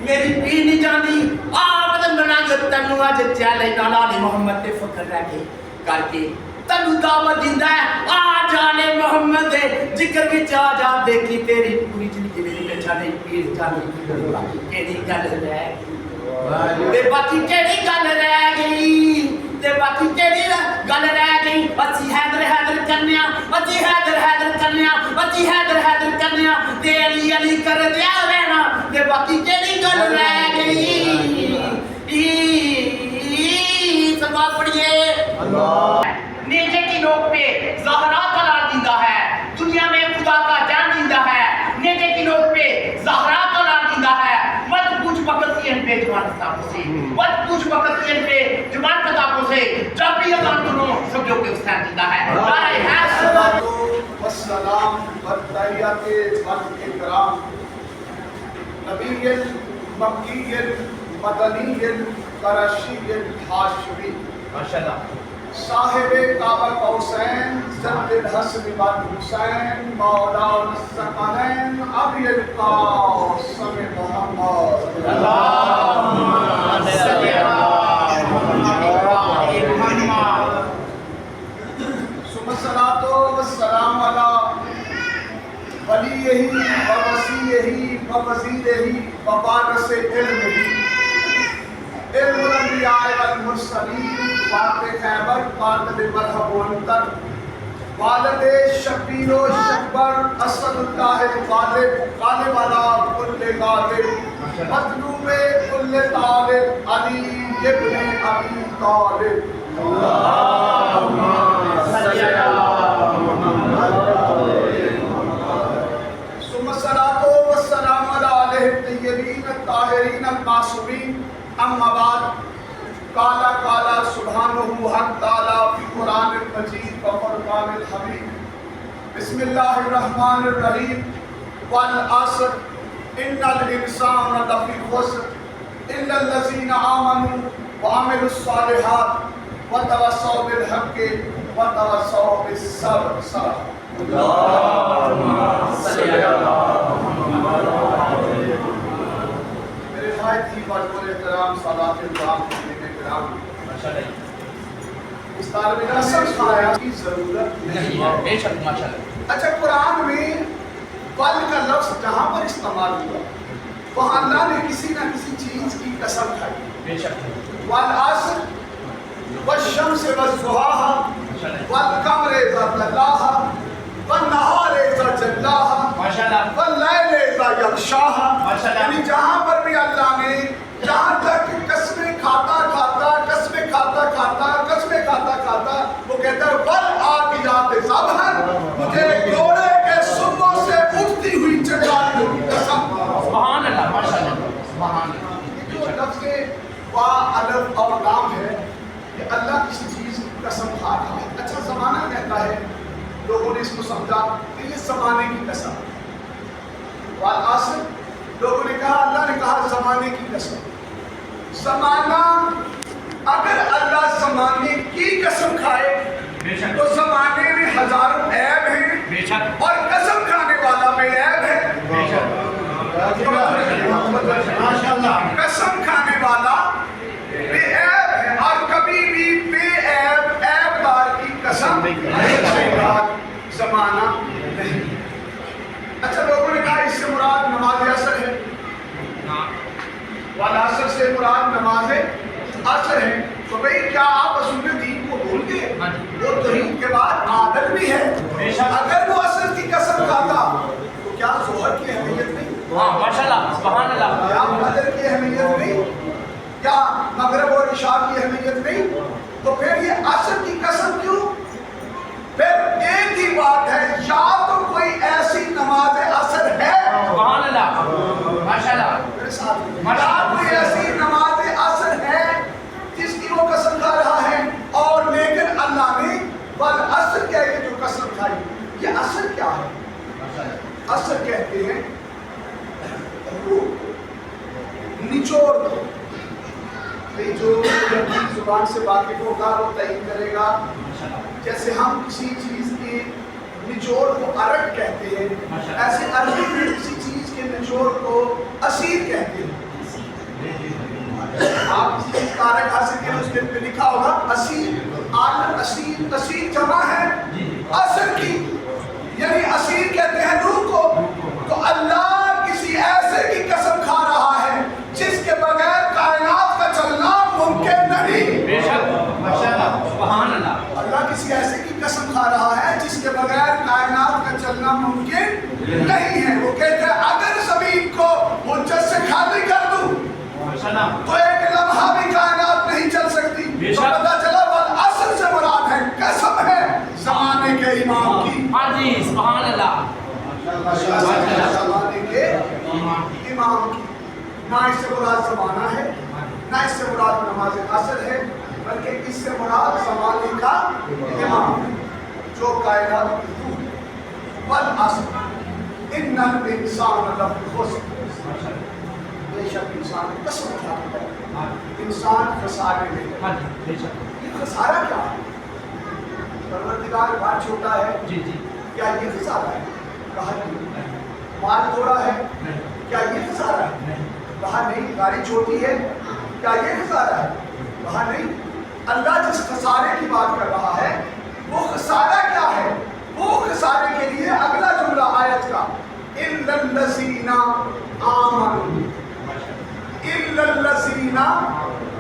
میری پی نہیں جانی آپ بنا جو تنو اج چلے نال محمد تے فخر رہ کے کر کے تنو دعوت دیندا ہے آ جانے محمد دے ذکر وچ آ جا دیکھی تیری پوری زندگی میری بچانے پیر جانی کیڑی گل رہ گئی تے باقی کیڑی گل رہ گئی تے باقی کیڑی گل رہ گئی اسی حیدر حیدر کرنیا اسی حیدر حیدر کرنیا اسی حیدر حیدر کرنیا تے علی علی کر دیا رہنا تے باقی کیڑی گل رہ گئی سبب پڑھیے اللہ نیچے کی نوک پہ زہرا کا لال زندہ ہے دنیا میں خدا کا جان زندہ ہے نیچے کی نوک پہ زہرا کا لال زندہ ہے مت پوچھ وقت کی ان پہ جوان کتابوں سے مت پوچھ وقت کی ان پہ جوان کتابوں سے جب بھی اذان سنو سمجھو کہ حسین زندہ ہے نعرہ حیدر والسلام والتحیات والاکرام نبی مکی مدنی قرشی ہاشمی ماشاءاللہ صاحب کعبہ قوسین ضد الحسن والحسین مولا الثقلین ابی القاسم محمد اللہم صلی علی محمد ثم الصلاۃ والسلام علی ولیہ و وصیہ و وزیرہ و وارث علمہ علم الانبیاء والمرسلین فاتح خیبر قاتل مرحب و انتر والد شبیر و شکبر اسد اللہ الغالب غالب علی کل غالب مطلوب کل طالب علی ابن ابی طالب اللہم صلی علی محمد ثم الصلاۃ والسلام علی آلہ الطیبین الطاہرین المعصومین اما بعد قال سبحانہ حق تعالی فی قرآن المجید و فرقان الحمید بسم اللہ الرحمن الرحیم والعصر ان الانسان لفی خسر الا الذین آمنوا وعملوا الصالحات وتواصوا بالحق وتواصوا بالصبر اللہم صلی علی محمد تھی بڑے احترام سادات الکرام کرام اس طالب علم نے سکھایا کی ضرورت نہیں ہے بے شک ماشاءاللہ اچھا قرآن میں ول کا لفظ جہاں پر استعمال ہوا وہاں اللہ نے کسی نہ کسی چیز کی قسم کھائی بے شک والعصر والشمس والضحاها والقمر اذا تلاها والنهار اذا جلاها ماشاءاللہ واللیل اذا یغشاها ماشاءاللہ یعنی جہاں پر بھی اللہ نے جہاں تک قسمیں کھاتا کھاتا قسمیں کھاتا کھاتا قسمیں کھاتا کھاتا وہ کہتا ہے والعادیات ضبحا مجھے گھوڑے کے سنگوں سے اٹھتی ہوئی چٹانوں کی قسم سبحان اللہ ماشاءاللہ سبحان اللہ جو لفظ وا الف اور لام ہے کہ اللہ کسی چیز کی قسم کھا رہا ہے اچھا زمانہ کہتا ہے لوگوں نے اس کو سمجھا کہ یہ زمانے کی قسم والعصر لوگوں نے کہا اللہ نے کہا زمانے کی قسم زمانہ اگر اللہ زمانے کی قسم کھائے تو زمانے میں ہزاروں عیب ہیں اور قسم کھانے والا بے عیب ہے قسم کھانے والا بے عیب ہے اور کبھی بھی بے عیب عیب دار کی قسم زمانہ نہیں. اچھا لوگوں نے کہا اس سے مراد نماز عصر ہے والعصر سے مراد نماز عصر ہے تو بھئی کیا آپ اصول دین کو بھول گئے وہ توحید کے بعد عادل بھی ہے اگر وہ عصر کی قسم کھاتا تو کیا ظہر کی اہمیت نہیں ماشاءاللہ سبحان اللہ کیا فجر کی اہمیت نہیں کیا مغرب اور عشاء کی اہمیت نہیں تو پھر یہ عصر کی قسم کیوں پھر ایک ہی بات ہے یا تو کوئی ایسی نماز عصر ہے سبحان اللہ ماشاءاللہ میرے ساتھ یا کوئی ایسی نماز عصر ہے جس کی وہ قسم کھا رہا ہے اور لیکن اللہ نے والعصر کہہ کے جو قسم کھائی یہ عصر کیا ہے عصر کہتے ہیں نچوڑ دو جو زبان سے واقف ہوگا وہ تعین کرے گا جیسے ہم کسی چیز کے نچوڑ کو ارٹ کہتے ہیں ایسے عربی میں کسی چیز کے نچوڑ کو اسیر کہتے ہیں آپ کسی چیز کا عارق حاصل کے اس دن پہ لکھا ہوگا اسیر عارق اسیر اسیر جمع ہے اصل کی یعنی اسیر کہتے ہیں روح کو تو اللہ کسی ایسے کی قسم کھا رہا ہے جس کے بغیر کائنات کا چلنا ممکن نہیں بے شک ماشاءاللہ سبحان اللہ اللہ کسی ایسے کی قسم کھا رہا ہے جس کے بغیر کائنات کا چلنا ممکن نہیں ہے وہ کہتے ہیں اگر زمین کو حجت سے خالی کر دوں تو ایک لمحہ بھی کائنات نہیں چل سکتی تو پتہ چلا اصل سے مراد ہے قسم ہے زمانے کے امام کی ہاں جی سبحان اللہ زمانے کے امام کی نہ اس سے مراد زمانہ ہے نہ اس سے مراد نماز عصر ہے بلکہ اس سے مراد زمانے کا امام ہے جو کائنات کی روح والعصر ان الانسان لفی خسر بے شک انسان قسم اٹھاتا ہے انسان خسارے میں ہے یہ خسارہ کیا ہے پروردگار بات چھوٹا ہے کیا یہ خسارہ ہے کہا نہیں مال تھوڑا ہے کیا یہ خسارہ ہے کہا نہیں گاڑی چھوٹی ہے کیا یہ خسارہ ہے کہا نہیں اللہ جس خسارے کی بات کر رہا ہے وہ خسارہ کیا ہے وہ خسارے کے لیے اگلا جملہ آیت کا اِلَّا الَّذِينَ آمَنُوا اِلَّا الَّذِينَ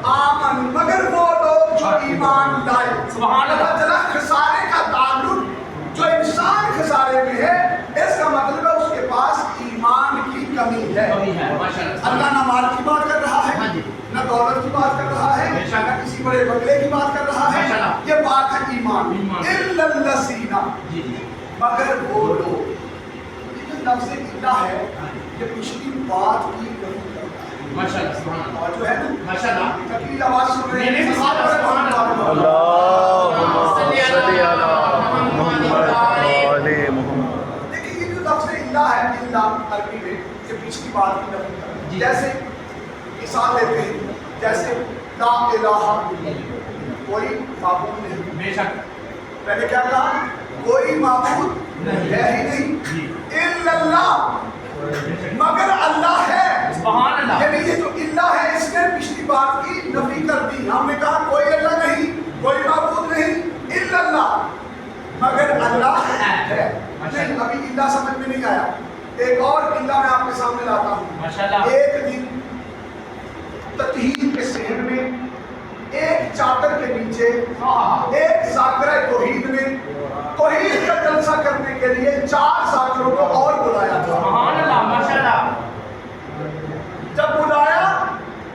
آمَنُوا مگر وہ لوگ جو ایمان لائے سبحان اللہ چلا خسارے کا تعلق جو انسان خسارے میں ہے اس کا مطلب ہے اس کے پاس ایمان کی کمی ہے اللہ نہ مال کی بات کر رہا ہے نہ دولت کی بات کر رہا ہے نہ کسی بڑے بنگلے کی بات کر رہا ہے یہ بات ہے ایمان اِلَّا الَّذِينَ مگر وہ لوگ یہ لفظ اللہ ہے یہ پچھلی بات کی کمی ماشاءاللہ اور جو ہے نا ماشاءاللہ تقلیل آواز سن رہے ہیں لیکن یہ جو لفظ اللہ ہے اللہ عربی میں یہ پچھلی بات کی نفی کرتا ہے جیسے مثال لیتے ہیں جیسے لا الہ کوئی معبود نہیں بے شک پہلے کیا کہا کوئی معبود ہے ہی نہیں الا اللہ مگر اللہ ہے سبحان اللہ یعنی یہ جو اللہ ہے اس نے پچھلی بات کی نفی کر دی ہم نے کہا کوئی اللہ نہیں کوئی معبود نہیں الا اللہ مگر اللہ ہے نہیں ابھی اللہ سمجھ میں نہیں آیا ایک اور اللہ میں آپ کے سامنے لاتا ہوں ماشاءاللہ ایک دن تطہیر کے صحن میں ایک چادر کے نیچے ایک ذاکرہ توحید نے توحید کا جلسہ کرنے کے لیے 4 ذاکروں کو اور بلایا تھا سبحان اللہ ماشاءاللہ جب بلایا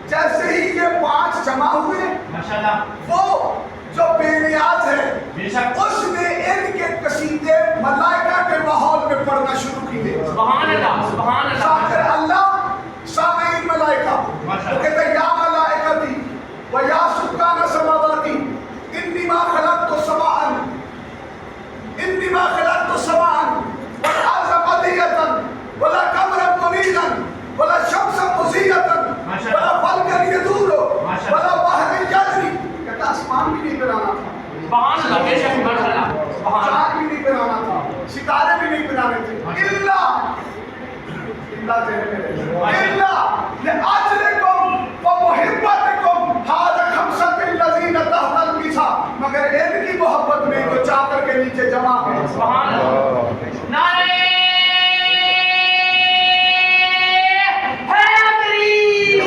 جیسے ہی یہ 5 جمع ہوئے ماشاءاللہ وہ جو بے نیاز ہے بے شک اس نے ان کے قصیدے ملائکہ کے ماحول میں پڑھنا شروع کیے سبحان اللہ سبحان اللہ ذاکر اللہ سامعین ملائکہ وہ کہتے ہیں یا ملائکتی و یا سکان سماواتی انی ما خلقت سماعا انی ما خلقت سماعا والارض مدیتا ولا قمرا منیرا ولا شمسا مضیئتا ولا فلکا یدور ولا بحر یجری کہتا آسمان بھی نہیں بنانا تھا سبحان اللہ بے شک ماشاءاللہ سبحان اللہ چاند بھی نہیں بنانا تھا ستارے بھی نہیں بنانے تھے مگر ان کی محبت میں جو چادر کے نیچے جمع ہے سبحان اللہ نعرہ حیدری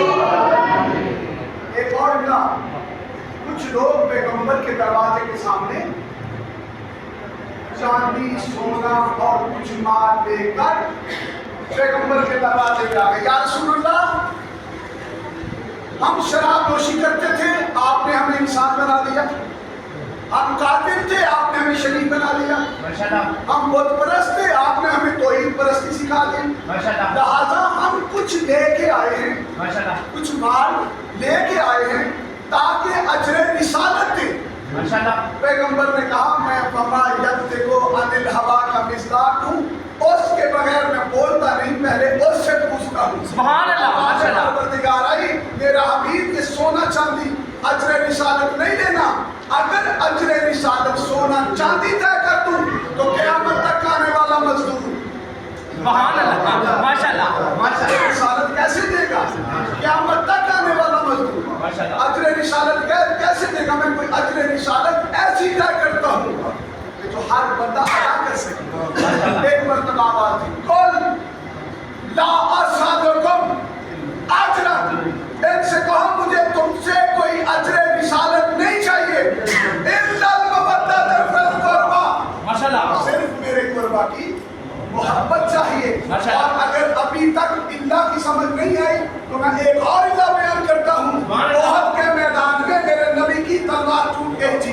ایک اور ملا کچھ لوگ پیغمبر کے دروازے کے سامنے چاندی سونا اور کچھ مال لے کر پیغمبر کے دروازے پہ آ گئے یا رسول اللہ ہم شراب نوشی کرتے تھے آپ نے ہمیں انسان بنا دیا ہم قاتل تھے آپ نے ہمیں شریف بنا دیا ہم بت پرست تھے آپ نے ہمیں توحید پرستی سکھا دی لہذا ہم کچھ لے کے آئے ہیں کچھ مال لے کے آئے ہیں تاکہ اجر رسالت دے پیغمبر نے کہا میں فما یدکو عن الہوا کا مصداق ہوں اس کے بغیر میں بولتا نہیں پہلے اس سے پوچھتا ہوں سبحان اللہ پروردگار آئی میرا حبیب یہ سونا چاندی اجر رسالت نہیں لینا اگر اجر رسالت سونا چاندی طے کر دوں تو قیامت تک آنے والا مزدور سبحان اللہ ماشاءاللہ رسالت کیسے دے گا قیامت تک ماشاءاللہ. اجر رسالت کیسے دے گا؟ میں کوئی اجر رسالت ایسی طے کرتا ہوں کہ جو ہر بندہ ادا کر سکے. ایک مرتبہ آواز دی، قل لا اسالکم اجرا، ان سے کہو مجھے تم سے کوئی اجر رسالت نہیں چاہیے، الا المودۃ فی القربى، ماشاءاللہ. صرف میرے قربا کی محبت چاہیے. اور اگر ابھی تک اللہ کی سمجھ نہیں آئی تو میں ایک اور اللہ بیان کرتا ہوں. احد کے میدان میں میرے نبی کی تلوار ٹوٹ گئی تھی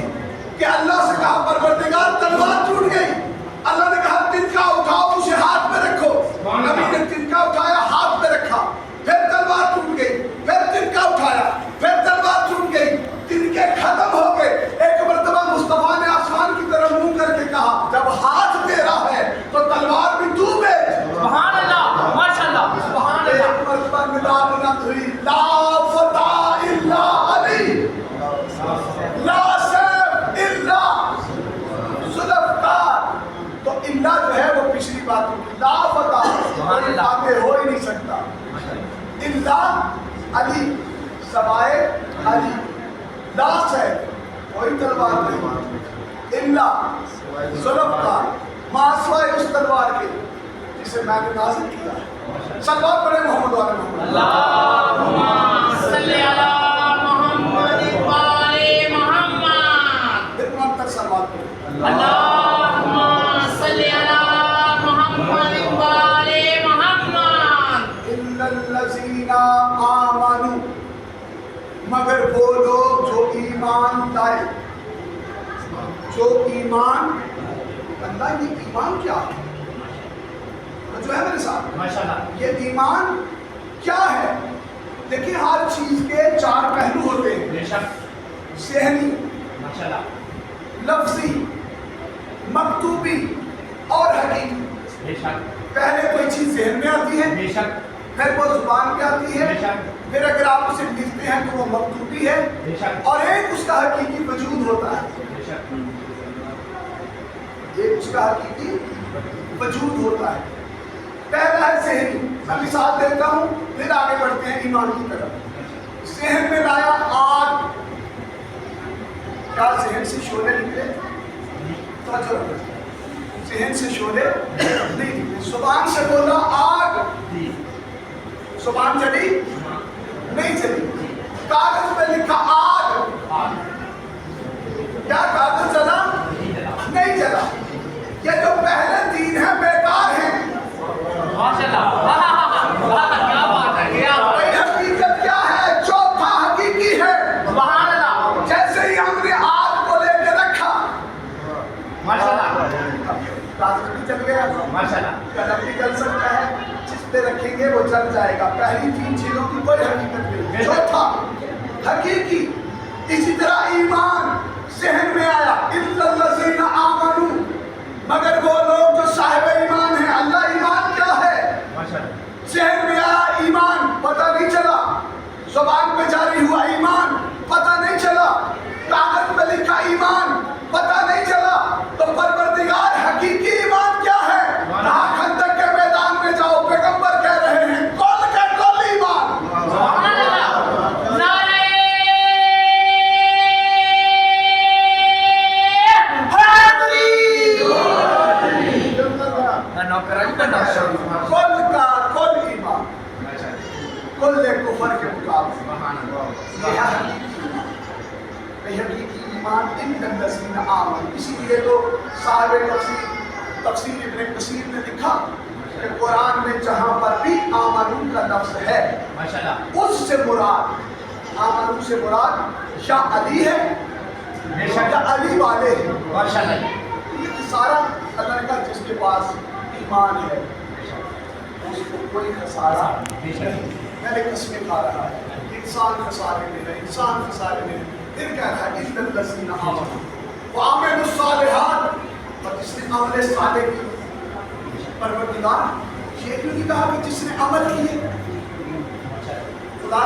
کہ اللہ سے کہا پروردگار تلوار ٹوٹ گئی. اللہ نے کہا تنکا اٹھاؤ اسے ہاتھ میں رکھو. نبی نے تنکا اٹھایا ہاتھ میں رکھا، پھر تلوار ٹوٹ گئی، پھر تنکا اٹھایا، پھر تلوار ٹوٹ گئی، تنکے ختم ہو گئے. ایک مرتبہ مصطفیٰ نے آسمان کی طرف منہ کر کے کہا جب ہاتھ تیرا ہے تو تلوار بھی تو بیچ. سبحان اللہ، ماشاءاللہ، سبحان اللہ. ایک مرتبہ ندا بلند ہوئی، لا فتح الا علی، لا سیف الا ذوالفقار. تو اللہ جو ہے وہ پچھلی باتوں کی لا فتح آگے ہو ہی نہیں سکتا. اللہ علی، سوائے علی، لا سیف کوئی تلوار نہیں، اللہ ذوالفقار ما سوائے اس تلوار کے جسے میں نے نازل کیا ہے. صلوات پڑھیں محمد و آل محمد. اللہم صلی علی محمد و آل محمد. اتمام تک صلوات پڑھیں. اللہم صلی علی محمد و آل محمد. ان الذین آمنوا، مگر وہ لوگ جو ایمان لائے، جو ایمان، اللہ یہ ایمان کیا ہے جو ہے میرے ساتھ؟ ماشاءاللہ. یہ ایمان کیا ہے؟ دیکھیں ہر چیز کے چار پہلو ہوتے ہیں، بے شک. ذہنی، ماشاءاللہ. لفظی، مکتوبی اور حقیقی. بے شک. پہلے کوئی چیز ذہن میں آتی ہے، بے شک. پھر وہ زبان پہ آتی ہے، بے شک. پھر اگر آپ اسے لکھتے ہیں تو وہ مکتوبی ہے، بے شک. اور ایک اس کا حقیقی وجود ہوتا ہے. بے شک. ایک اس کا حقیقی وجود ہوتا ہے. پہلا ہے ذہنی. میں مثال دیتا ہوں پھر آگے بڑھتے ہیں ایمان کی طرف. ذہن میں لایا آگ، کیا ذہن سے شعلے نکلے؟ توجہ رکھیں، ذہن سے شعلے نہیں نکلے. زبان سے بولا آگ، زبان چلی نہیں چلی. کاغذ پہ لکھا آگ، کیا کاغذ چلا؟ نہیں چلا. یہ جو پہلے تین ہیں بیکار ہیں. ماشاءاللہ. کیا بات ہے، کیا بات ہے. حقیقت کیا ہے؟ چوتھا حقیقی ہے. سبحان اللہ. جیسے ہی ہم نے آگ کو لے کے رکھا، ماشاءاللہ. کاغذ بھی چل گیا، ماشاءاللہ. قلم بھی چل سکتا ہے، جس پہ رکھیں گے وہ چل جائے گا. پہلی تین چیزوں کی کوئی حقیقت نہیں. چوتھا حقیقی. اسی طرح ایمان ذہن میں آیا، الا الذین آمنوا، مگر وہ لوگ جو صاحب ایمان ہیں. اللہ ایمان کیا ہے؟ ذہن میں آیا ایمان، پتہ نہیں چلا. زبان پہ جاری ہوا ایمان، پتہ نہیں چلا. کاغذ پہ لکھا ایمان، پتہ نہیں چلا. تو پروردگار حقیقی ایمان کیا ہے؟ کہا خندق کے میدان میں جاؤ، پیغمبر کہہ رہے ہیں کل کا کل ایمان. سبحان اللہ. نعرہ کل کا کل ایمان، کل کفر کے مقابلے. یہ حقیقی ایمان ان الذین آمنوا. اسی لیے تو صاحب تفسیر ابن کثیر نے لکھا کہ قرآن میں جہاں پر بھی آمنوا کا لفظ ہے، ماشاءاللہ. اس سے مراد، آمنوا سے مراد یا علی ہے یا علی والے ہیں. ماشاءاللہ. یہ سارا اللہ نے کہا جس کے پاس ایمان ہے اس کو کوئی خسارہ نہیں. پہلے قسمیں کھا رہا ہے، انسان خسارے میں ہے، انسان خسارے میں ہے. پھر کہہ رہا ہے ان الذین آمنوا وعملوا الصالحات، اور جس نے عمل صالح کی. پروردگار یہ کیوں نہیں کہا کہ جس نے عمل کیے؟ خدا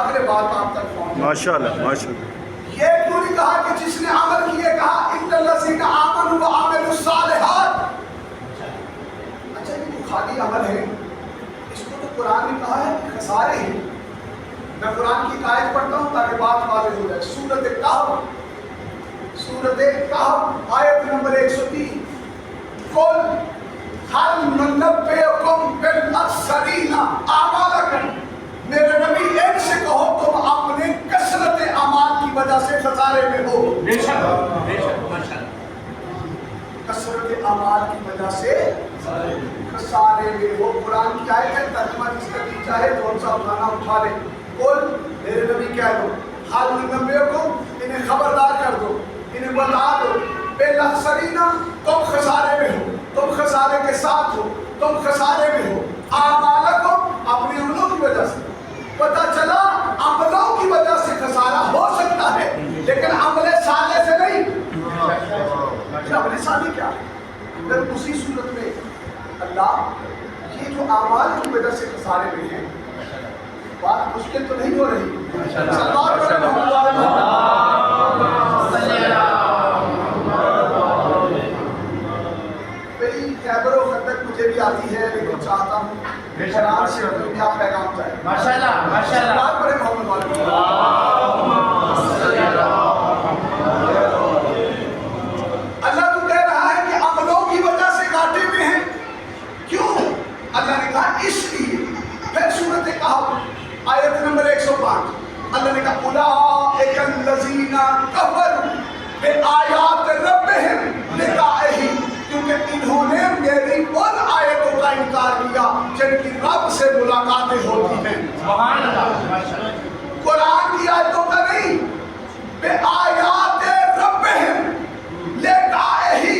کرے بات آپ تک پہنچے. ماشاءاللہ ماشاءاللہ. یہ کیوں نہیں کہا کہ جس نے عمل کیے؟ کہا ان الذین آمنوا وعملوا الصالحات. اچھا یہ تو خالی عمل ہے، اس کو تو قرآن نے کہا ہے کہ خسارے ہیں. میں قرآن کی آیت پڑھتا ہوں تاکہ بات واضح ہو جائے. سورۃ کہف آیت نمبر 103. قل هل ننبئکم بالاخسرین اعمالا. میرے نبی ان سے کہو تم اپنے کثرت اعمال کی وجہ سے خسارے میں ہو. بے شک ماشاءاللہ. کثرت اعمال کی وجہ سے خسارے میں ہو. قرآن کی آیت ہے, ترجمہ جس کا بھی چاہے کون سا اٹھانا اٹھا لے. قل میرے نبی کہہ دو, حال ننبئکم انہیں خبردار کر دو, انہیں بتا دو, بالاخسرین تم خسارے میں ہو, تم خسارے کے ساتھ ہو, تم خسارے میں ہو. اعمالکم اپنے عملوں کی وجہ سے. پتہ چلا عملوں کی وجہ سے خسارہ ہو سکتا ہے لیکن عمل صالح سے نہیں. عمل صالح کیا ہے؟ پھر اسی صورت میں اللہ یہ جو اعمال کی وجہ سے خسارے میں ہیں, بات مشکل تو نہیں ہو رہی. سلوات پڑھیں محمد میری خیبر و خندق مجھے بھی آتی ہے لیکن چاہتا ہوں قرآن سے کیا پیغام جائے. ماشاءاللہ سلوات پڑھیں محمد اللہ تو کہہ رہا ہے کہ عملوں کی وجہ سے گھاٹے میں ہیں. کیوں؟ اللہ نے کہا اس لیے. پھر سورۃ کہف آیت نمبر 105 اللہ نے کہا اولئک الذین کفروا بآیات ربہم لقائہ, کیونکہ انہوں نے میری ان آیتوں کا انکار کیا جن کی رب سے ملاقاتیں ہوتی ہیں. سبحان اللہ. قرآن کی آیتوں کا نہیں, بآیات ربہم لقائہ.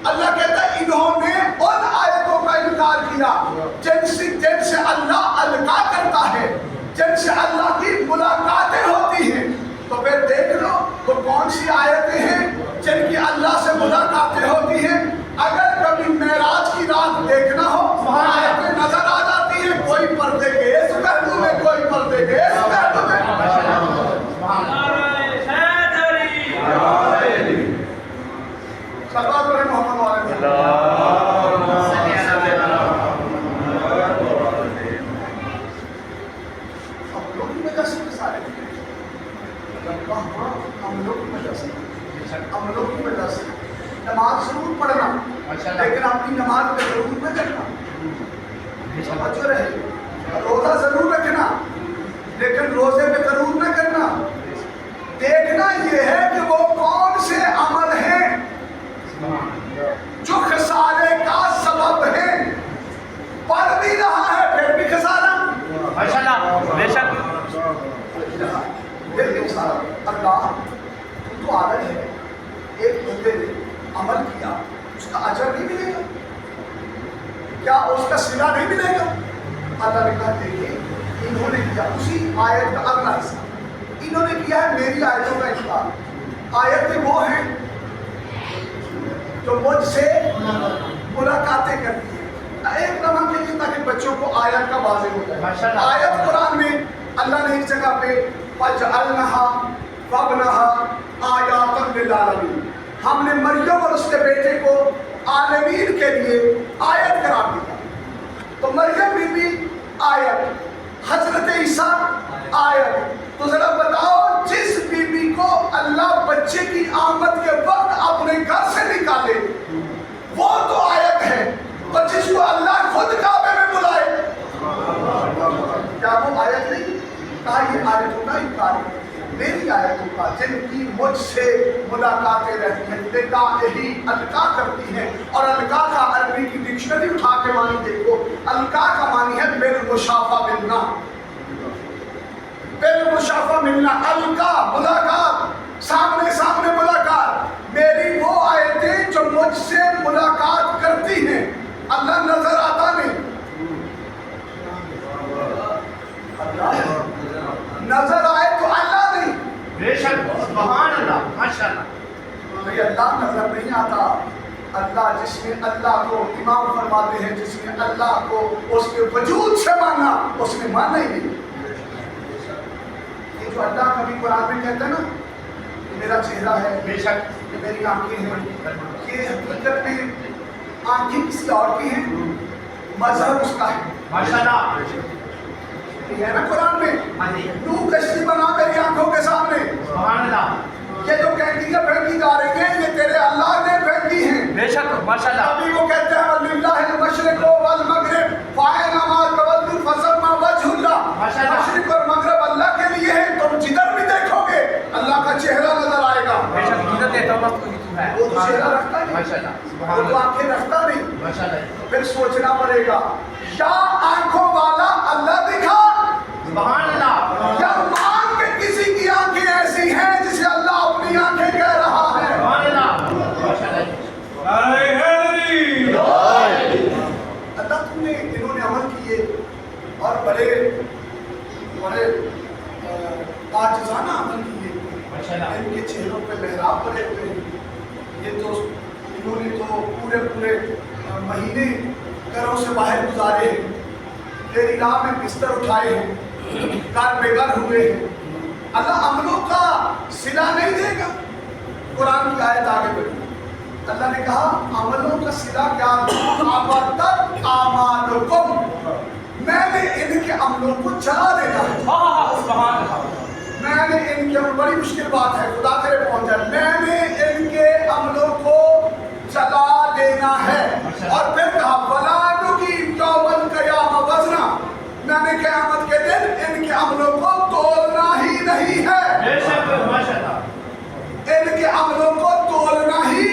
اللہ کہتا ہے انہوں نے ان آیتوں کا انکار کیا جن سے اللہ القا کرتا ہے, جن سے اللہ کی ملاقاتیں ہوتی ہیں. تو پھر دیکھ لو وہ کون سی آیتیں ہیں جن کی اللہ سے ملاقاتیں ہوتی ہیں. اگر کبھی معراج کی رات دیکھنا ہو آیتیں نظر آ جاتی ہیں, کوئی پردے کے اس پہلو میں, کوئی پردے کے اس پہلو میں. سلوات پڑھیں محمد والے. عملوں کی وجہ سے سارے عملوں کی وجہ سے نماز ضرور پڑھنا لیکن اپنی نماز پہ ضرور نہ کرنا. توجہ رہے. روزہ ضرور رکھنا لیکن روزے پہ ضرور نہ کرنا. دیکھنا یہ ہے کہ وہ کون سے عمل ہیں جو خسارے کا سبب ہے. پڑھ بھی رہا ہے پھر بھی خسارہ. ماشاءاللہ بے شک. پھر بھی خسارہ. اللہ تو عادت ہے, ایک بندے نے عمل کیا اس کا اجر نہیں ملے گا کیا, اس کا صلہ نہیں ملے گا؟ اللہ نے کہا دیکھیے انہوں نے کیا اسی آیت کا اگلا حصہ, انہوں نے کیا ہے میری آیتوں کا انکار. آیتیں وہ ہیں جو مجھ سے ملاقاتیں کرتی ہیں. ایک لمحہ کے لیے تاکہ بچوں کو آیت کا واضح ہو جائے. آیت قرآن میں اللہ نے ایک جگہ پہ فَجْعَلْنَهَا وَابْنَهَا آیَاتًا لِلْعَالَمِينَ, ہم نے مریم اور اس کے بیٹے کو عالمین کے لیے آیت قرار دیا. تو مریم بی بی آیت, حضرت عیسیٰ آیت. تو ذرا بتاؤ جس بی بی کو اللہ بچے کی آمد کے وقت اپنے گھر سے نکالے وہ تو آیت ہے, اور جس کو اللہ خود کعبے میں بلائے کیا وہ آیت نہیں؟ کہا یہ آیتوں کا انکار ہے. میری آیتوں کا جن کی مجھ سے ملاقاتیں رہتی ہیں, لقائہ القا کرتی ہیں. اور القا کا عربی کی ڈکشنری اٹھا کے معنی دیکھو. القا کا معنی ہے بالمشافہ ملنا, بالمشافہ ملنا. القا ملاقات, سامنے سامنے ملاقات. میری وہ آیتیں جو مجھ سے ملاقات کرتی ہیں, اللہ نظر آتا نہیں. اللہ نظر آئے تو اللہ نہیں. بے شک سبحان اللہ ماشاءاللہ. بھئی اللہ نظر نہیں آتا. اللہ جس نے اللہ کو امام فرماتے ہیں جس نے اللہ کو اس کے وجود سے مانا اس نے مانا ہی نہیں. یہ جو اللہ کبھی قرآن میں کہتا ہے نا کہ میرا چہرہ ہے, بے شک یہ میری آنکھیں ہیں, یہ حقیقت میں آنکھیں کسی اور کی ہیں, مظہر اس کا ہے. ماشاءاللہ. یہ ہے نا قرآن میں. نوح جا رہی ہیں یہ تیرے اللہ نے بھیجی ہیں. بے شک ماشاءاللہ. ابھی وہ کہتے ہیں وَلِلَّهِ الْمَشْرِقُ وَالْمَغْرِبُ فَأَيْنَمَا تُوَلُّوا فَثَمَّ وَجْهُ اللَّهِ. مشرق اور مغرب اللہ کے لیے ہے. تم جدھر بھی دیکھو گے اللہ کا چہرہ نظر آئے گا. بے شک جدھر دیکھتا ہوں تو تو ہے. وہ تو چہرہ رکھتا نہیں. ماشاءاللہ. وہ تو آنکھیں رکھتا نہیں. ماشاءاللہ. پھر سوچنا پڑے گا یا آنکھوں والا اللہ دکھا سبحان اللہ. یا مان کے کسی کی آنکھیں ایسی ہیں جسے اللہ اپنی آنکھیں کہہ رہا ہے. سبحان اللہ. ماشاءاللہ. اللہ تم نے انہوں نے عمل کیے اور بڑے بڑے عاجزانہ عمل کیے. ان کے چہروں پہ محراب پڑے ہوئے ہیں. یہ تو انہوں نے تو پورے پورے مہینے گھروں سے باہر گزارے ہیں. تیری راہ میں بستر اٹھائے ہیں. گھر بے گھر ہوئے ہیں. اللہ عملوں کا صلہ نہیں دے گا. قرآن کی آیت آگے بڑھی. اللہ نے کہا عملوں کا صلہ کیا آبادت اعمالکم. میں نے ان کے عملوں کو جلا دینا ہے. سبحان اللہ. میں نے ان کے بڑی مشکل بات ہے خدا کرے پہنچ جائے. میں نے ان کے عملوں کو جلا دینا ہے. اور پھر کہا وَلَا نُقِيمُ يَوْمَ الْقِيَامَةِ وَزْنًا. میں نے قیامت کے دن ان کے عملوں کو تولنا ہی نہیں ہے. بے شک ماشاءاللہ. ان کے عملوں کو تولنا ہی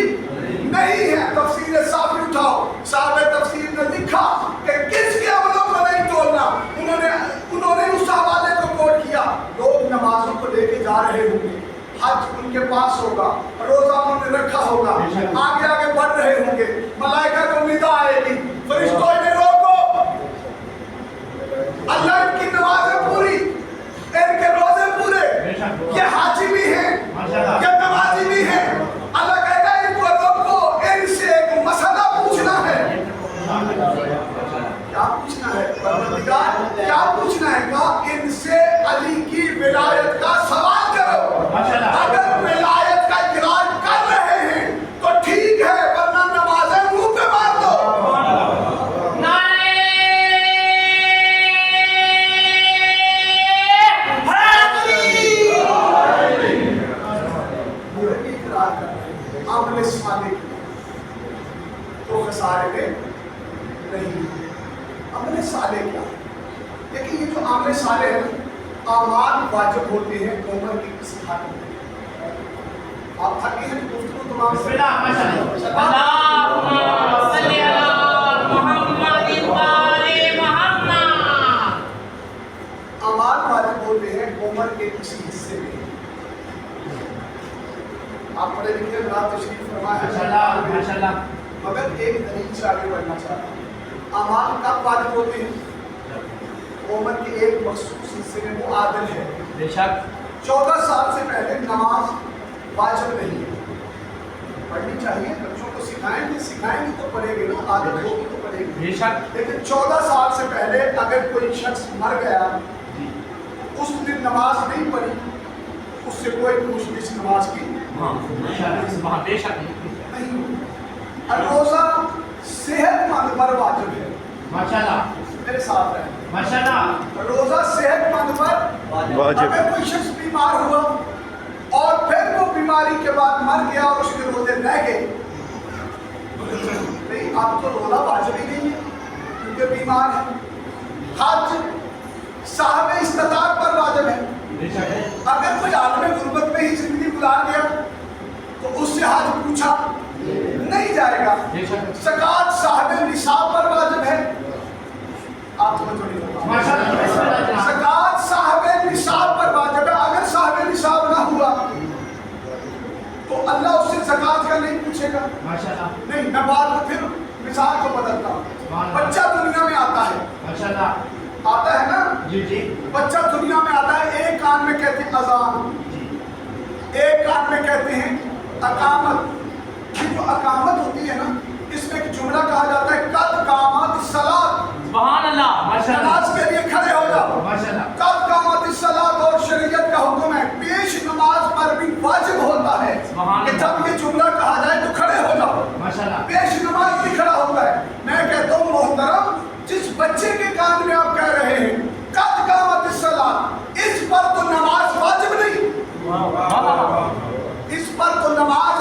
نہیں ہے. تفسیر صافی اٹھاؤ. صاحب تفسیر نے لکھا کہ کس کے عملوں کو نہیں تولنا. انہوں نے اس حوالے کو کوٹ کیا. لوگ نمازوں کو لے کے جا رہے ہوں گے. حج ان کے پاس ہوگا. روزہ انہوں نے رکھا ہوگا. آگے آگے بڑھ رہے ہوں گے. ملائکہ کو ندا آئے گی. فرشتوں نے روکو. اللہ ان کی نمازیں پوری. ان کے روزے پورے. یہ حاجی بھی ہیں. یہ نمازی بھی ہیں. اللہ کہے گا ان کو روکو. ان سے ایک مسئلہ پوچھنا ہے. کیا پوچھنا ہے؟ پروردگار کیا پوچھنا ہے؟ کہا ان سے علی کی ولایت کا سوال کرو. اگر ولایت کا اقرار کر رہے ہیں تو ٹھیک ہے ورنہ نمازیں منہ پہ مار دو. عمل صالح تو خسارے میں نہیں. عمل صالح کیا ہے؟ لیکن یہ جو عمل صالح ہے اعمال واجب ہوتے ہیں عمر کی اصلاح میں. آپ تھکے ہیں تو گفتگو تمام بسم اللہ ماشاءاللہ. اللہم صلی علی محمد و آل محمد. اعمال واجب ہوتے ہیں عمر کے کسی حصے میں. آپ پڑھے لکھے رات تشریف فرما ہے ماشاءاللہ ماشاءاللہ. مگر ایک دلیل سے آگے بڑھنا چاہتا ہوں. اعمال کب واجب ہوتے ہیں؟ عمر کے ایک مخصوص حصے میں وہ عادل ہے. بے شک 14 سال سے پہلے نماز واجب نہیں ہے. پڑھنی چاہیے. بچوں کو سکھائیں گے تو پڑھیں گے نا. عادت ہوگی تو پڑھیں گے. بے شک. لیکن 14 سال سے پہلے اگر کوئی شخص مر گیا اس دن نماز نہیں پڑھی اس سے کوئی پوچھ گچھ نماز کی بے شک نہیں. روزہ صحت مند پر واجب ہے. ماشاءاللہ. میرے ساتھ رہے. ماشاءاللہ. روزہ صحت مند پر واجب. اگر کوئی شخص بیمار ہوا اور پھر وہ بیماری کے بعد مر گیا اور اس کے روزے رہ گئے نہیں اب تو روزہ واجب ہی نہیں ہے کیونکہ بیمار ہے. حج صاحب استطاعت پر واجب ہے. اگر کوئی عالم غربت میں ہی زندگی گزار گیا تو اس سے حج پوچھا نہیں جائے گا. زکوٰۃ صاحب نصاب پر واجب ہے. آپ کو زکوٰۃ صاحب نصاب پر واجب ہے. اگر صاحب نصاب نہ ہوا تو اللہ اس سے زکوٰۃ کا نہیں پوچھے گا. نہیں میں بات کو پھر مثال کو بدلتا ہوں. بچہ دنیا میں آتا ہے. آتا ہے نا. بچہ دنیا میں آتا ہے. ایک کان میں کہتے ہیں اذان ایک کان میں کہتے ہیں اقامت. یہ جو اقامت ہوتی ہے نا اس میں ایک جملہ کہا جاتا ہے قد قامت الصلاۃ. سبحان اللہ. نماز کے لیے کھڑے ہو جاؤ. قد قامت الصلاۃ اور شریعت کا حکم ہے پیش نماز پر بھی واجب ہوتا ہے کہ جب یہ جملہ کہا جائے تو کھڑے ہو جاؤ. پیش نماز بھی کھڑا ہوتا ہے. میں کہتا ہوں محترم جس بچے کے کان میں آپ کہہ رہے ہیں قد قامت الصلاۃ اس پر تو نماز واجب نہیں. اس پر تو نماز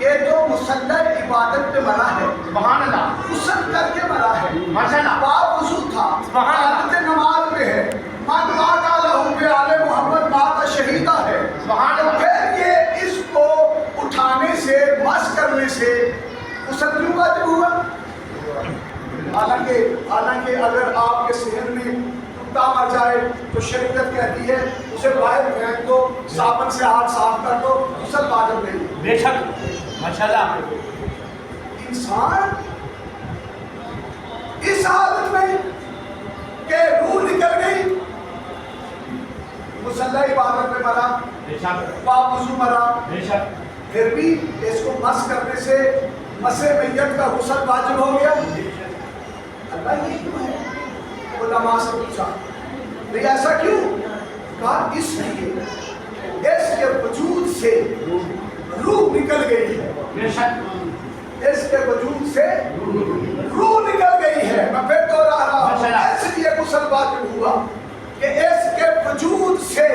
یہ جو مسلح عبادت پہ مرا ہے، سبحان اللہ، غسل کر کے مرا ہے، ماشاء اللہ، پاک وضو تھا، سبحان اللہ، حالت نماز میں ہے، من مات علیہ بے آل محمد مات شہیدہ ہے، سبحان اللہ، پھر یہ اس کو اٹھانے سے مس کرنے سے غسل کیوں واجب ہوا؟ حالانکہ اگر آپ کے صحن میں کتا مر جائے تو شریعت کہتی ہے اسے باہر پھینک دو، صابن سے ہاتھ صاف کر دو، غسل واجب نہیں۔ بے شک، ماشاءاللہ، انسان اس حالت میں کہ روح نکل گئی، مسلح عبادت میں مرا، بے شک، پاک وضو مرا، بے شک، پھر بھی اس کو مس کرنے سے مسح میت کا غسل واجب ہو گیا۔ اللہ یہ کیوں ہے؟ علماء سے پوچھا بھئی ایسا کیوں؟ کہا اس لیے اس کے وجود سے روح نکل گئی ہے، بے شک، اس کے وجود سے روح نکل گئی ہے۔ میں پھر دوہرا رہا ہوں، اس لیے غسل واجب ہوا کہ اس کے وجود سے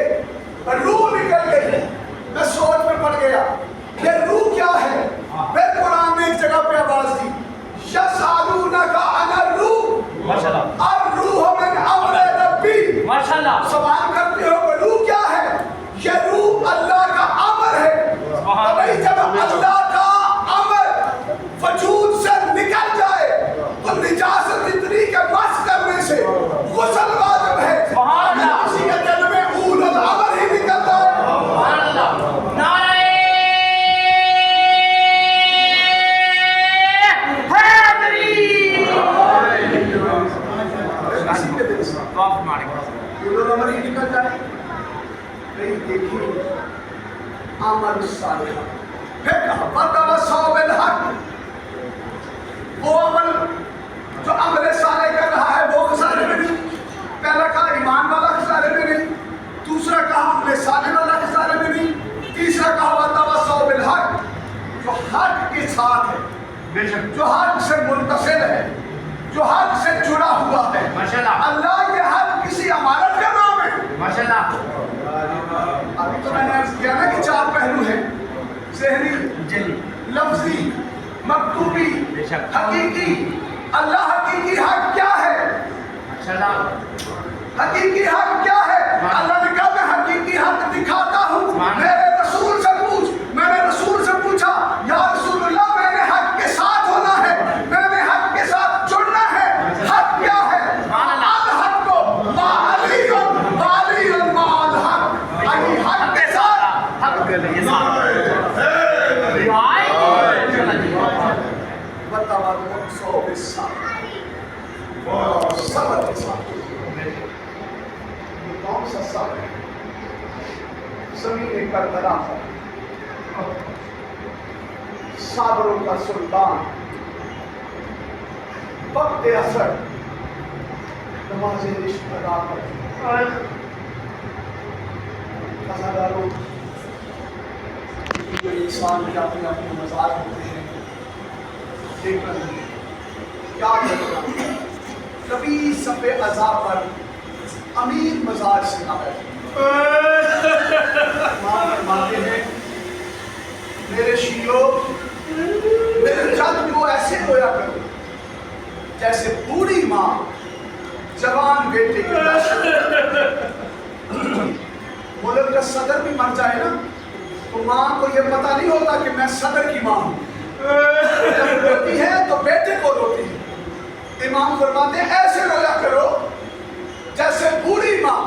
روح نکل گئی ہے۔ میں سوچ میں پڑ گیا یہ روح کیا ہے؟ پھر قرآن نے ایک جگہ پہ آواز دی، یسألونک عن الروح، ماشاءاللہ، الروح من امر ربی، ماشاءاللہ، سوال کرتے ہو کہ روح کیا ہے؟ یہ روح اللہ کا امر ہے۔ سبحان بھئی جب اللہ کا امر وجود سے نکل جائے تو نجاست اتنی کہ مس کرنے سے غسل واجب ہے۔ سبحان اللہ، کسی کے دل میں اول الامر ہی نکلتا ہے۔ سبحان اللہ، نعرہ کسی کے دل سے اول الامر ہی نکل جائے۔ نہیں دیکھیے عمل صالح، پھر کہا وَتَوَصَّوْا بِالْحَقِّ، وہ عمل جو عمل صالح کر رہا ہے وہ خسارے میں نہیں۔ پہلا کہا ایمان والا خسارے میں نہیں، دوسرا کہا عمل صالح والا خسارے میں نہیں، تیسرا کہا وَتَوَصَّوْا بِالْحَقِّ، جو حق کے ساتھ ہے، بے شک، جو حق سے متصل ہے، جو حق سے جڑا ہوا ہے۔ ماشاءاللہ، اللہ یہ حق کسی امانت کا نام ہے۔ ماشاءاللہ، ابھی تو میں نے عرض کیا نا کہ چار پہلو ہیں، ذہنی، جلی، لفظی، مکتوبی، بے شک، حقیقی۔ اللہ حقیقی حق کیا ہے؟ ماشاءاللہ، حقیقی حق کیا ہے؟ اللہ نے کہا میں حقیقی حق دکھاتا ہوں۔ سبحان میرے رسول سے پوچھ، میں نے رسول سے پوچھا یا رسول اللہ میں نے حق کے ساتھ ہونا ہے، میں نے حق کے ساتھ جڑنا ہے، حق کیا ہے؟ سبحان اللہ، الحق کو ما علی والی ما الحق، علی حق کے ساتھ حق کے لیے رائے وَتَوَصَّوْا بِالصَّبْرِ، اور صبر کے ساتھ۔ یہ کون سا صبر ہے؟ زمین کربلا پر صابروں کا سلطان وقت اثر نماز عشق ادا کر خزانداروں جو انسان کے اپنے اپنے مزاج ہوتے ہیں، لیکن کیا کرنا، کبھی سب عذاب پر امیر مزاج سے نہ بیٹھے۔ ماں فرماتے ہیں میرے شیعو میرے جد کو ایسے رویا کرو جیسے بوڑھی ماں جوان بیٹے کی لاش۔ ملک کا صدر بھی مر جائے نا تو ماں کو یہ پتہ نہیں ہوتا کہ میں صدر کی ماں ہوں، جب روتی ہے تو بیٹے کو روتی ہے۔ امام فرماتے ہیں ایسے رویا کرو جیسے بوڑھی ماں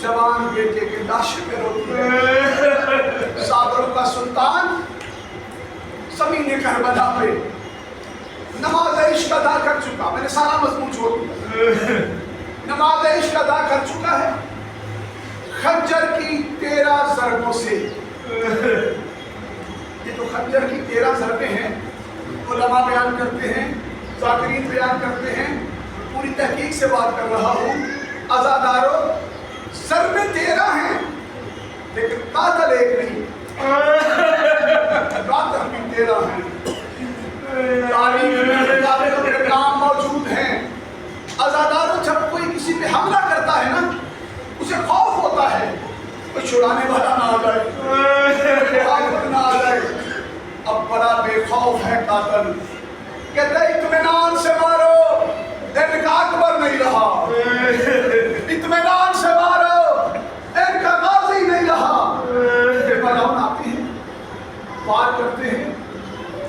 جوان بیٹے کی لاش پہ روتی ہے۔ صابروں کا سلطان زمین کربلا پہ نماز عشق ادا کر چکا، میں نے سارا مضمون چھوڑ دیا، نماز عشق ادا کر چکا ہے، خنجر کی 13 ضربوں سے۔ یہ جو خنجر کی 13 ضربیں ہیں علماء بیان کرتے ہیں، ذاکرین بیان کرتے ہیں، پوری تحقیق سے بات کر رہا ہوں۔ عزاداروں ضربیں 13 ہیں لیکن قاتل ایک نہیں، قاتل بھی 13 ہیں۔ تاریخ میں قاتلوں کے نام موجود ہیں۔ عزاداروں جب کوئی کسی پہ حملہ کرتا ہے نا اسے خوف ہوتا ہے کوئی چھڑانے والا نہ آ جائے، نہ آ جائے، اب بڑا بے خوف ہے قاتل، کہتے اطمینان سے مارو، ان کا اکبر نہیں رہا، اطمینان سے مارو، ان کا غازی نہیں رہا۔ ملاؤن آتے ہیں، وار کرتے ہیں،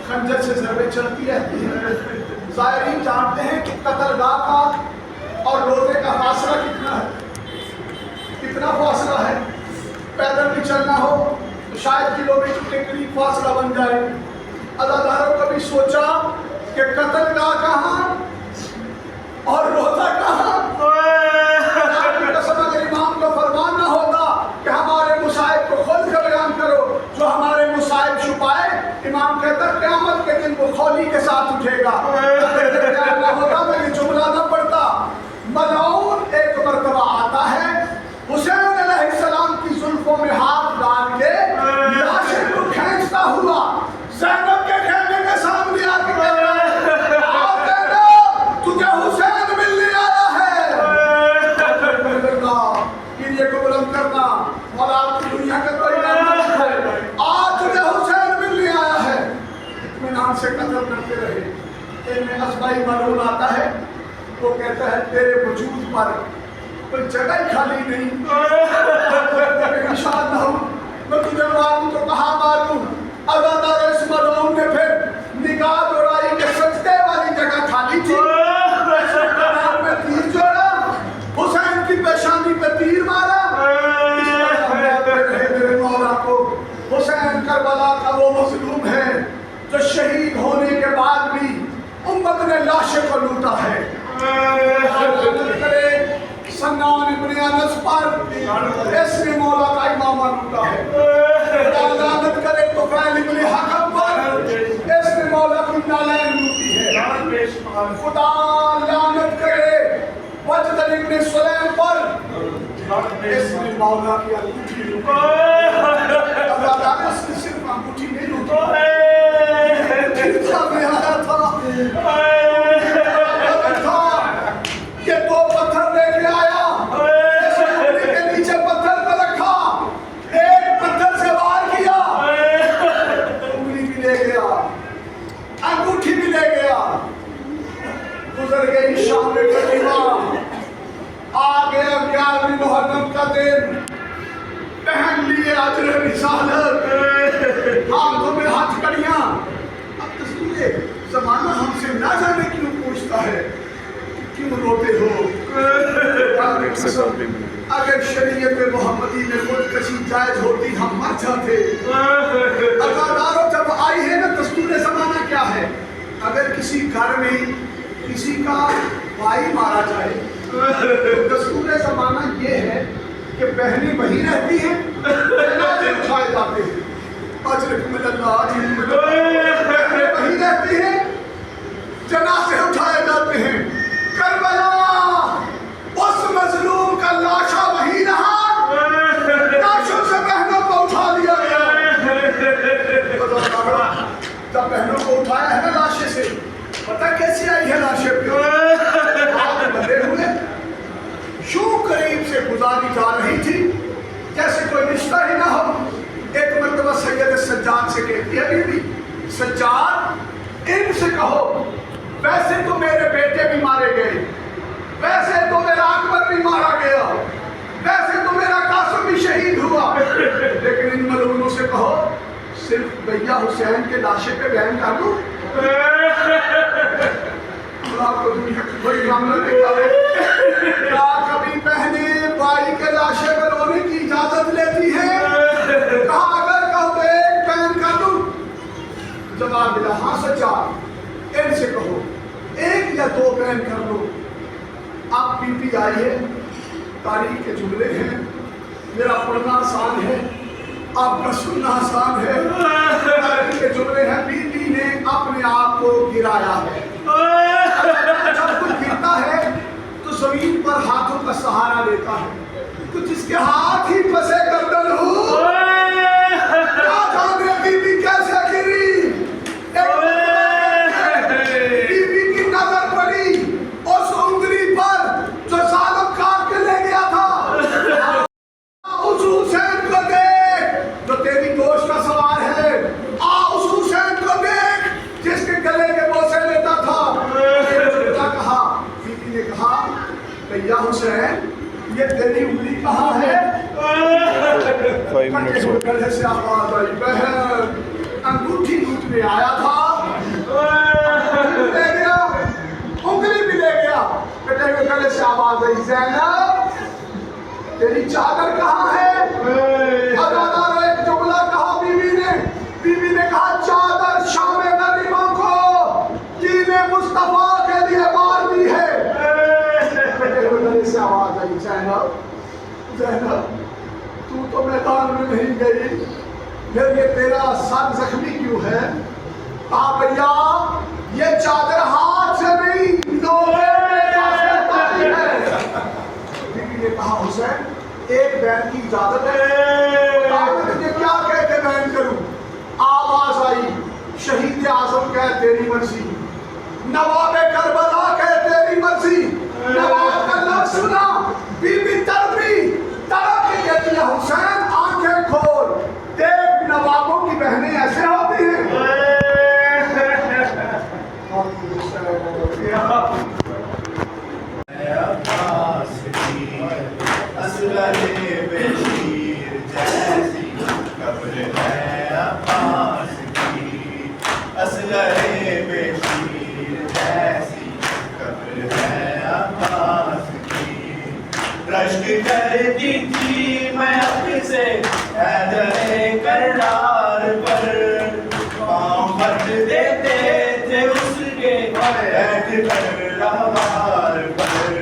خنجر سے ضربیں چلتی رہتی ہیں، زائرین جانتے ہیں کہ قتل گاہ کا اور روزے کا فاصلہ کتنا ہے، کتنا فاصلہ ہے، پیدل بھی چلنا ہو تو شاید کلومیٹر کے قریب فاصلہ بن جائے۔ عزاداروں کبھی سوچا کہ قتل گاہ کہاں اور روزہ کہاں؟ قسم اگر امام کو فرمان نہ ہوتا کہ ہمارے مصائب کو خود کا بیان کرو، جو ہمارے مصائب چھپائے، امام کہتا قیامت کے دن وہ خولی کے ساتھ اٹھے گا۔ اگر نہ ہوتا میں یہ جملہ نہ پڑھتا۔ ملعون ایک مرتبہ آتا ہے، حسین علیہ السلام کی زلفوں میں ہاتھ ڈال کے لاشیں کو کھینچتا ہوا زینب کے خیمے کے سامنے آ کے کہتا ہے آ زینب تجھے حسین ملنے آیا ہے۔ یہ کو بلند کرنا مولا آپ کی دنیا کا کوئی نعمت ہے، آج تجھے حسین ملنے آیا ہے۔ اطمینان سے قتل کرتے رہے۔ ان اصبعی ملعون آتا ہے، وہ کہتا ہے تیرے وجود پر کوئی جگہ ہی خالی نہیں، نشان نہ ہو، میں تجھے ماروں تو کہاں ماروں؟ عزادار اس ملعون نے پھر نگاہ دوڑائی کہ سجدے والی جگہ خالی تھی، میں تیر جوڑا، حسین کی پیشانی پہ تیر مارا۔ میرے مولا کو حسین کربلا کا وہ مظلوم ہے جو شہید ہونے کے بعد بھی امت نے لاشیں کو لوٹا ہے۔ سنان ابن انس پر اس نے مولا کا امامہ لوٹا ہے۔ خدا لعنت کرے طفیل ابن حکم پر اس نے مولا کی نالین لوٹی ہے۔ خدا لعنت کرے وجد ابن سلیم پر اس نے مولا کی انگوٹھی لوٹی ہے۔ اللہ اس نے صرف انگوٹھی نہیں لوٹی، کتنا میں آیا تھا یہ دو پتھر لے کے آیا، اس انگلی کے نیچے پتھر پہ رکھا، ایک پتھر سے وار کیا، انگلی بھی لے گیا، انگوٹھی بھی لے گیا، گزر گئی شام قدیمہ، آ گیا 11ویں محرم کا دن، پہن لیے اجر رسالت، ہاتھوں میں ہاتھ کڑیاں۔ اب دستور زمانہ ہم سے نہ جانے کیوں پوچھتا ہے کیوں روتے ہو؟ اگر شریعت محمدی میں خودکشی جائز ہوتی ہم مر جاتے۔ عزاداروں جب آئی ہے نا دستور زمانہ کیا ہے، اگر کسی گھر میں کسی کا بھائی مارا جائے دستور زمانہ یہ ہے کہ بہنیں وہی رہتی ہیں، جنازے اٹھائے جاتے ہیں، اجرکم اللہ، بہنیں وہی رہتی ہیں، جنازے اٹھائے جاتے ہیں۔ کربلا اس مظلوم کا لاشا وہی رہا، لاشوں سے بہنوں کو اٹھا لیا گیا۔ جب بہنوں کو اٹھایا ہے نا لاشے سے، پتہ کیسی آئی ہے لاشے پہ؟ ہاتھ بندھے ہوئے، یوں قریب سے گزاری جا رہی تھی جیسے کوئی رشتہ ہی نہ ہو۔ ایک مرتبہ سید سجاد سے کہتی ہے بی بی سجاد ان سے کہو ویسے تو میرے بیٹے بھی مارے گئے، ویسے تو میرا اکبر بھی مارا گیا، ویسے تو میرا قاسم بھی شہید ہوا، لیکن ان ملعونوں سے کہو صرف بھیا حسین کے لاشے پہ بیان کر دوں۔ اللہ کو دنیا کی بڑی رحمت دکھائے، کیا کبھی بہنیں بھائی کے لاشے پہ رونے کی اجازت لیتی ہیں؟ کہا اگر کہو تو ایک بیان کر دوں؟ جواب ملا ہاں سجاد ان سے کہو ایک یا دو بیان کر لو۔ اب بی بی آئی ہے، تاریخ کے جملے ہیں، میرا پڑھنا آسان ہے، آپ کا سننا آسان ہے، تاریخ کے جملے ہیں۔ بی بی نے اپنے آپ کو گرایا ہے، جب کوئی گرتا ہے تو زمین پر ہاتھوں کا سہارا لیتا ہے، تو جس کے ہاتھ ہی پھنسے گردن ہو کیا جانے بی بی کیسے گری۔ بی بی کی نظر پڑی اس انگلی پر جو ظالم کاٹ کے لے گیا تھا، اس حسین کو دیکھ جو تیری گوشت کا سوار ہے، اس حسین یا حسین یہ تیری انگلی کہاں ہے؟ 5 minutes ہو گلے سے آواز آئی بہن انگوٹھی لوٹنے آیا تھا لے گیا انگلی بھی لے گیا بیٹے کے گلے سے آواز آئی زینب تیری چادر کہاں ہے؟ ادادار ایک جملہ کہا بیوی نے کہا چادر شام غریبوں کو دین مصطفیٰ کے لیے مار دی ہے بیٹے کے گلے سے آواز آئی زینب تو میدان میں نہیں گئی پھر یہ تیرا سر زخمی کیوں ہے؟ کہا بھیا یہ چادر ہاتھ سے نہیں لوہے میں جاتی ہے بیوی نے کہا حسین ایک بین کی اجازت ہے میں تجھے کیا کہہ کے بین کروں؟ آواز آئی شہید اعظم کہہ تیری مرضی نواب کربلا کہہ تیری مرضی نواب کا لفظ سنا بی بی تڑپی تڑپ کے کہتی ہے حسین آنکھیں کھول دیکھ نوابوں کی بہنیں ایسے ہوتی ہیں رشک کرتی تھی میں اپنے سے حیدر کرار پر پاؤں بھر دیتے تھے اس کے بیٹھ کر رہوار پر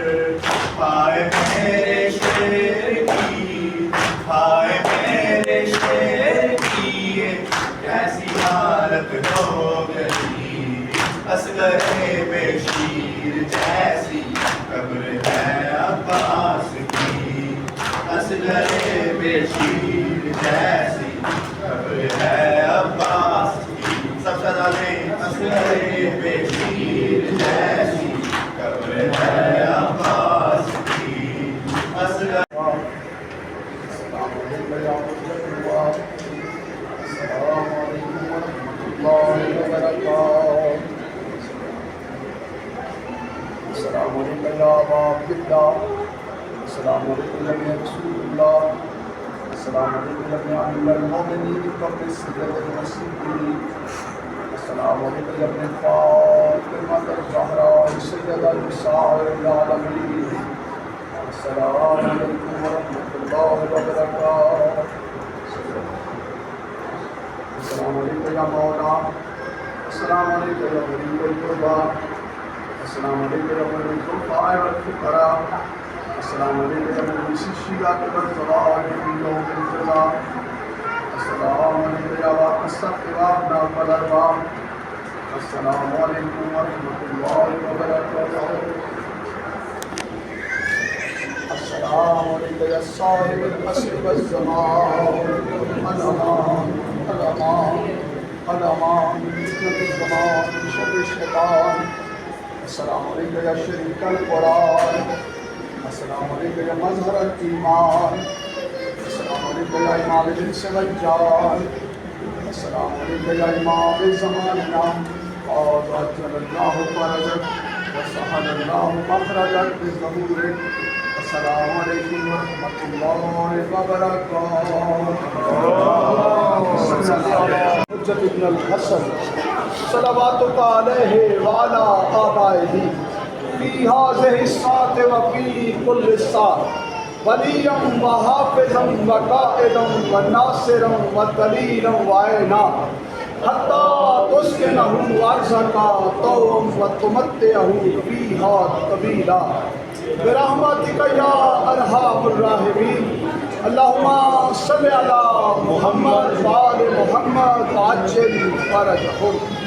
ہائے میرے شیر کی ہائے میرے شیر کی کیسی حالت ہو گئی اصغر بے شیر جیسی قبر ہے عباس کی اصغر بے شیر جیسی قبر ہے عباس کی سب سزا دیں اصغر بے شیر جیسی قبر ہے عباس کی اصغر السلام علیکم یا ابا عبداللہ السلام علیکم یا رسول اللہ السلام علیکم یا امیر المومنین قبل سید المسیحین السلام علیکم یا فاطمہ الزہراء سیدہ نساء العالمین السلام علیکم ورحمۃ اللہ وبرکاتہ السلام علیکم یا مولا السلام علیکم یا غریب الغربا السلام علیکم یا من الفقراء والفقراء السلام علیکم یا من الشیعہ والزواج من یوم الجزاء السلام علیکم یا واقع السقواب نام الارباب السلام علیکم ورحمۃ اللہ وبرکاتہ السلام علیکم یا صاحب العصر والزمان الامان الامان الامان فتنة الزمان شر الشیطان السلام علیکم یا شریک القرآن السلام علیکم یا مظہر الایمان السلام علیکم یا امام الانس والجان السلام علیکم یا امام زماننا اور عجل اللہ فرجک وسہل اللہ مخرجک بظہورک السلام علیکم ورحمۃ اللہ وبرکاتہ حجت ابن الحسن صلواتک علیہ وعلی آبائہ فی هذه الساعة وفی کل الساعة ولیا وحافظا وقائدا وناصرا ودلیلا وعینا حتی تسکنہ ارضک طوعا وتمتعہ فیہا طویلا برحمتک یا ارحم الراحمین اللہم صلی علی محمد وآل محمد وعجل فرجہم